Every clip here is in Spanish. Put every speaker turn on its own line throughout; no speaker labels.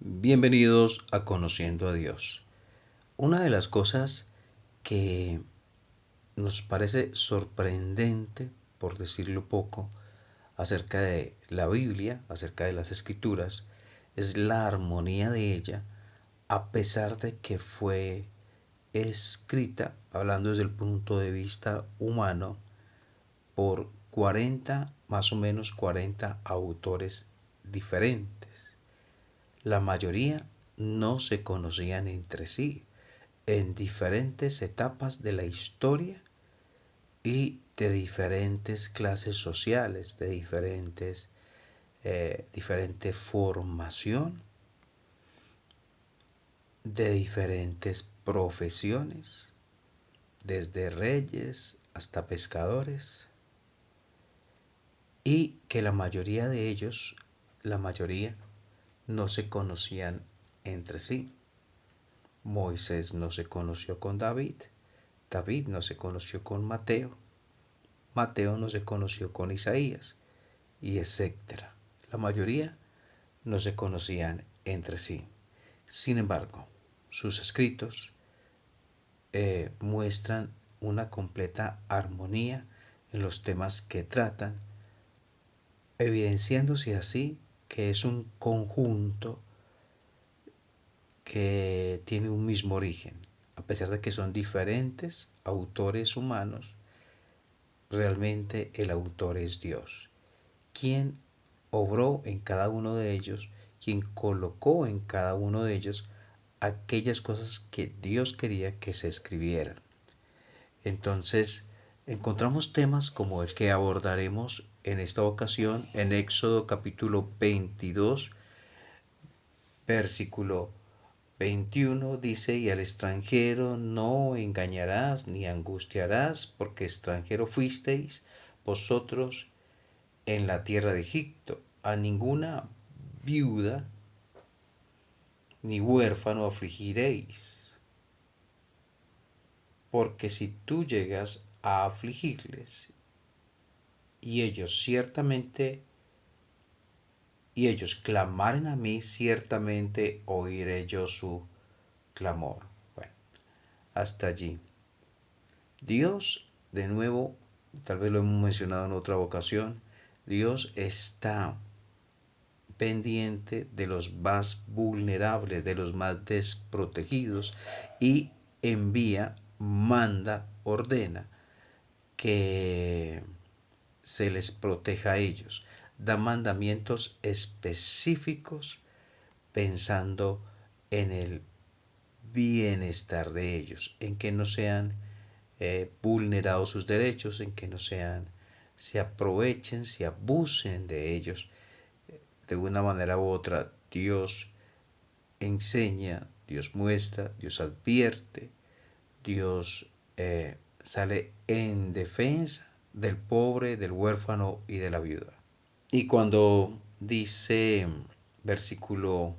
Bienvenidos a Conociendo a Dios. Una de las cosas que nos parece sorprendente, por decirlo poco, acerca de la Biblia, acerca de las Escrituras, es la armonía de ella, a pesar de que fue escrita, hablando desde el punto de vista humano, por 40, más o menos 40 autores diferentes. La mayoría no se conocían entre sí en diferentes etapas de la historia y de diferentes clases sociales, de diferente formación, de diferentes profesiones, desde reyes hasta pescadores, y que la mayoría de ellos, la mayoría, no se conocían entre sí. Moisés no se conoció con David, David no se conoció con Mateo, Mateo no se conoció con Isaías, y etcétera. La mayoría no se conocían entre sí. Sin embargo, sus escritos muestran una completa armonía en los temas que tratan, evidenciándose así que es un conjunto que tiene un mismo origen. A pesar de que son diferentes autores humanos, realmente el autor es Dios, quien obró en cada uno de ellos, quien colocó en cada uno de ellos aquellas cosas que Dios quería que se escribieran. Entonces, encontramos temas como el que abordaremos en esta ocasión en Éxodo capítulo 22, versículo 21 dice, y al extranjero no engañarás ni angustiarás, porque extranjero fuisteis vosotros en la tierra de Egipto. A ninguna viuda ni huérfano afligiréis, porque si tú llegas a afligirles, y ellos clamaren a mí, ciertamente oiré yo su clamor. Bueno, hasta allí. Dios, de nuevo, tal vez lo hemos mencionado en otra ocasión, Dios está pendiente de los más vulnerables, de los más desprotegidos, y envía, manda, ordena que se les proteja a ellos. Da mandamientos específicos pensando en el bienestar de ellos, en que no sean vulnerados sus derechos, en que no sean, se aprovechen, se abusen de ellos. De una manera u otra, Dios enseña, Dios muestra, Dios advierte, Dios sale en defensa del pobre, del huérfano y de la viuda. Y cuando dice versículo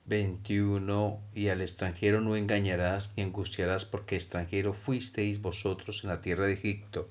21, y al extranjero no engañarás ni angustiarás, porque extranjero fuisteis vosotros en la tierra de Egipto,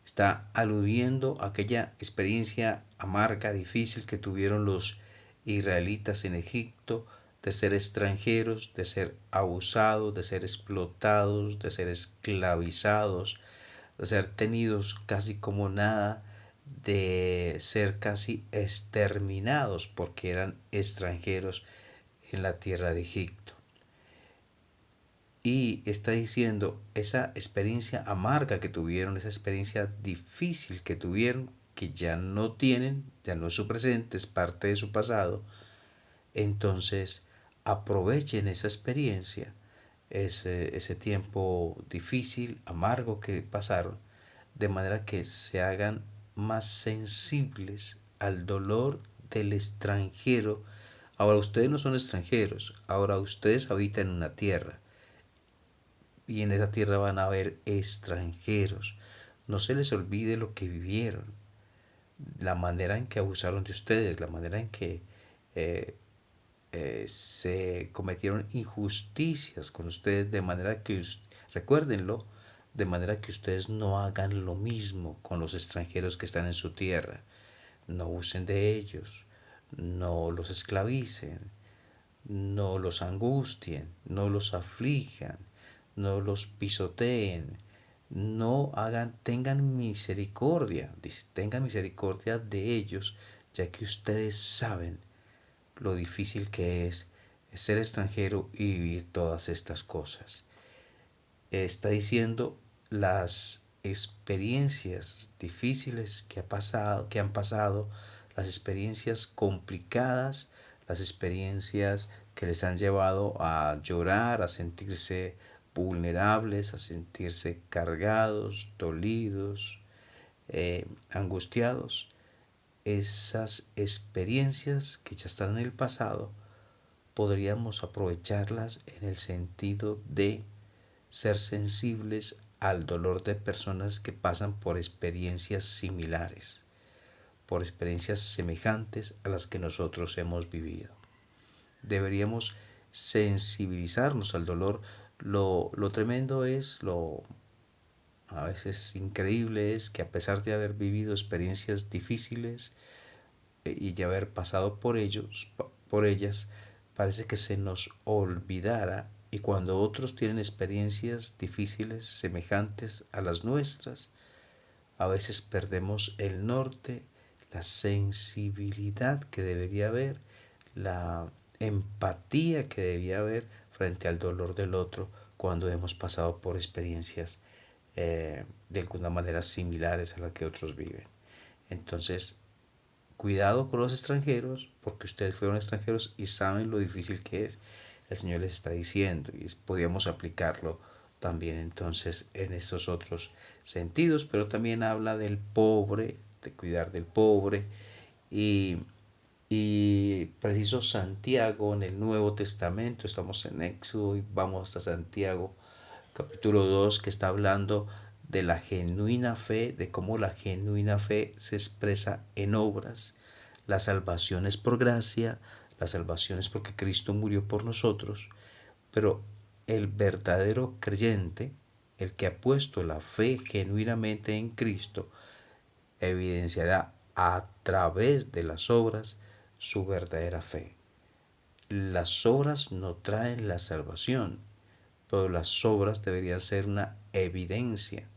está aludiendo a aquella experiencia amarga, difícil que tuvieron los israelitas en Egipto, de ser extranjeros, de ser abusados, de ser explotados, de ser esclavizados, de ser tenidos casi como nada, de ser casi exterminados porque eran extranjeros en la tierra de Egipto. Y está diciendo esa experiencia amarga que tuvieron, esa experiencia difícil que tuvieron, que ya no tienen, ya no es su presente, es parte de su pasado. Entonces aprovechen esa experiencia, ese tiempo difícil, amargo que pasaron, de manera que se hagan más sensibles al dolor del extranjero. Ahora ustedes no son extranjeros, ahora ustedes habitan en una tierra, y en esa tierra van a haber extranjeros. No se les olvide lo que vivieron, la manera en que abusaron de ustedes, la manera en que eh, se cometieron injusticias con ustedes, de manera que, recuérdenlo, de manera que ustedes no hagan lo mismo con los extranjeros que están en su tierra. No abusen de ellos, no los esclavicen, no los angustien, no los aflijan, no los pisoteen, no hagan, tengan misericordia, dice, tengan misericordia de ellos, ya que ustedes saben lo difícil que es ser extranjero y vivir todas estas cosas. Está diciendo las experiencias difíciles que han pasado, las experiencias complicadas, las experiencias que les han llevado a llorar, a sentirse vulnerables, a sentirse cargados, dolidos, angustiados. Esas experiencias que ya están en el pasado, podríamos aprovecharlas en el sentido de ser sensibles al dolor de personas que pasan por experiencias similares, por experiencias semejantes a las que nosotros hemos vivido. Deberíamos sensibilizarnos al dolor. Lo tremendo es, lo a veces increíble es que a pesar de haber vivido experiencias difíciles y de haber pasado por ellas, parece que se nos olvidara, y cuando otros tienen experiencias difíciles semejantes a las nuestras, a veces perdemos el norte, la sensibilidad que debería haber, la empatía que debía haber frente al dolor del otro cuando hemos pasado por experiencias de alguna manera similares a las que otros viven. Entonces, cuidado con los extranjeros, porque ustedes fueron extranjeros y saben lo difícil que es. El Señor les está diciendo, y podríamos aplicarlo también entonces en esos otros sentidos, pero también habla del pobre, de cuidar del pobre, y, y preciso Santiago en el Nuevo Testamento, estamos en Éxodo y vamos hasta Santiago capítulo 2, que está hablando de la genuina fe, de cómo la genuina fe se expresa en obras. La salvación es por gracia, la salvación es porque Cristo murió por nosotros, pero el verdadero creyente, el que ha puesto la fe genuinamente en Cristo, evidenciará a través de las obras su verdadera fe. Las obras no traen la salvación, pero las obras deberían ser una evidencia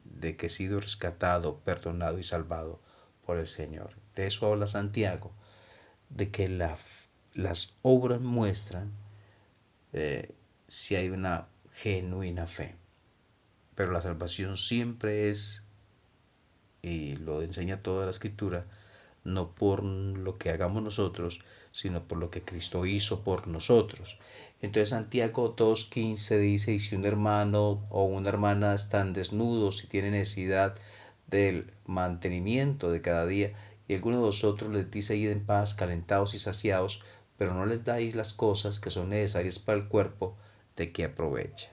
de que he sido rescatado, perdonado y salvado por el Señor. De eso habla Santiago, de que las obras muestran si hay una genuina fe. Pero la salvación siempre es, y lo enseña toda la escritura, no por lo que hagamos nosotros, sino por lo que Cristo hizo por nosotros. Entonces Santiago 2.15 dice, y si un hermano o una hermana están desnudos y tienen necesidad del mantenimiento de cada día, y alguno de vosotros les dice, id en paz, calentados y saciados, pero no les dais las cosas que son necesarias para el cuerpo, ¿de qué aprovecha?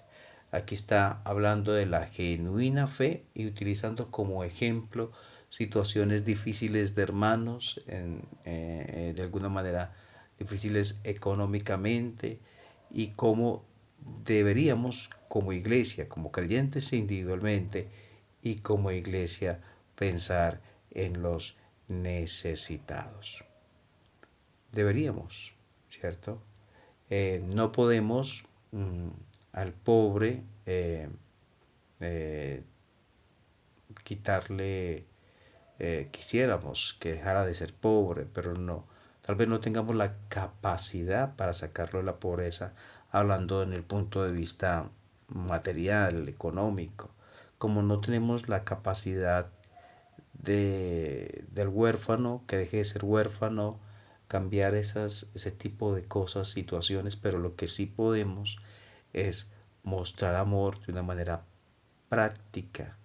Aquí está hablando de la genuina fe y utilizando como ejemplo situaciones difíciles de hermanos, de alguna manera difíciles económicamente, y cómo deberíamos como iglesia, como creyentes individualmente y como iglesia, pensar en los necesitados. Deberíamos, ¿cierto? No podemos al pobre eh, quitarle, quisiéramos que dejara de ser pobre, pero no. Tal vez no tengamos la capacidad para sacarlo de la pobreza, hablando en el punto de vista material, económico. Como no tenemos la capacidad del huérfano, que deje de ser huérfano, cambiar ese tipo de cosas, situaciones, pero lo que sí podemos es mostrar amor de una manera práctica,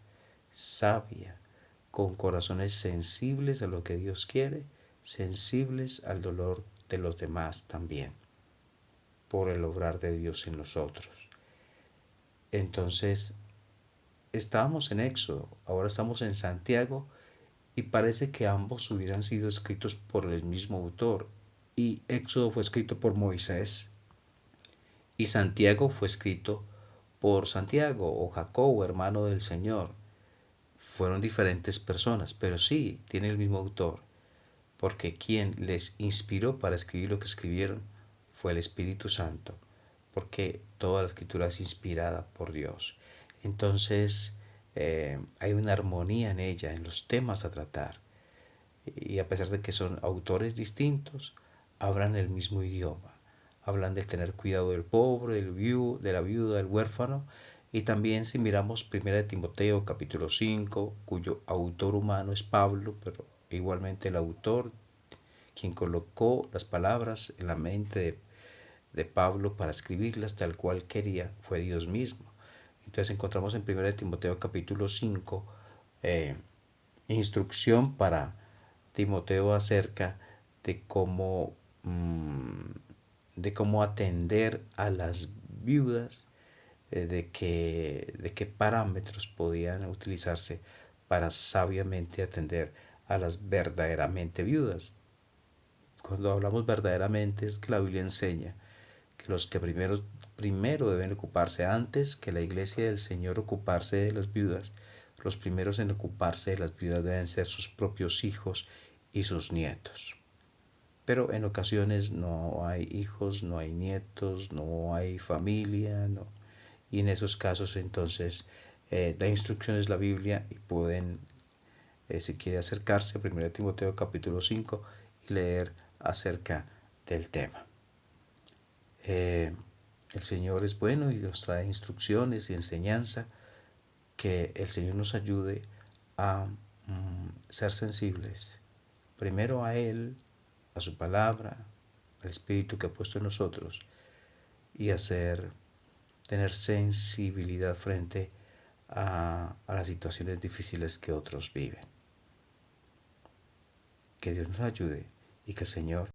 sabia, con corazones sensibles a lo que Dios quiere, sensibles al dolor de los demás también, por el obrar de Dios en nosotros. Entonces, estábamos en Éxodo, ahora estamos en Santiago, y parece que ambos hubieran sido escritos por el mismo autor. Y Éxodo fue escrito por Moisés y Santiago fue escrito por Santiago o Jacobo, hermano del Señor. Fueron diferentes personas, pero sí, tiene el mismo autor. porque quien les inspiró para escribir lo que escribieron fue el Espíritu Santo, porque toda la escritura es inspirada por Dios. Entonces, hay una armonía en ella, en los temas a tratar. Y a pesar de que son autores distintos, hablan el mismo idioma. Hablan del tener cuidado del pobre, de la viuda, del huérfano. Y también si miramos 1 Timoteo capítulo 5, cuyo autor humano es Pablo, pero igualmente el autor, quien colocó las palabras en la mente de Pablo para escribirlas tal cual quería, fue Dios mismo. Entonces encontramos en 1 Timoteo capítulo 5 instrucción para Timoteo acerca de cómo, de cómo atender a las viudas, de qué parámetros podían utilizarse para sabiamente atender a las verdaderamente viudas. Cuando hablamos verdaderamente es que la Biblia enseña que los que primero deben ocuparse, antes que la iglesia del Señor ocuparse de las viudas, los primeros en ocuparse de las viudas deben ser sus propios hijos y sus nietos. Pero en ocasiones no hay hijos, no hay nietos, no hay familia, no. Y en esos casos entonces la instrucción es la Biblia y pueden, si quiere acercarse a 1 Timoteo capítulo 5 y leer acerca del tema. El Señor es bueno y nos trae instrucciones y enseñanza. Que el Señor nos ayude a ser sensibles, primero a Él, a su palabra, al Espíritu que ha puesto en nosotros, y tener sensibilidad frente a las situaciones difíciles que otros viven. Que Dios nos ayude y que el Señor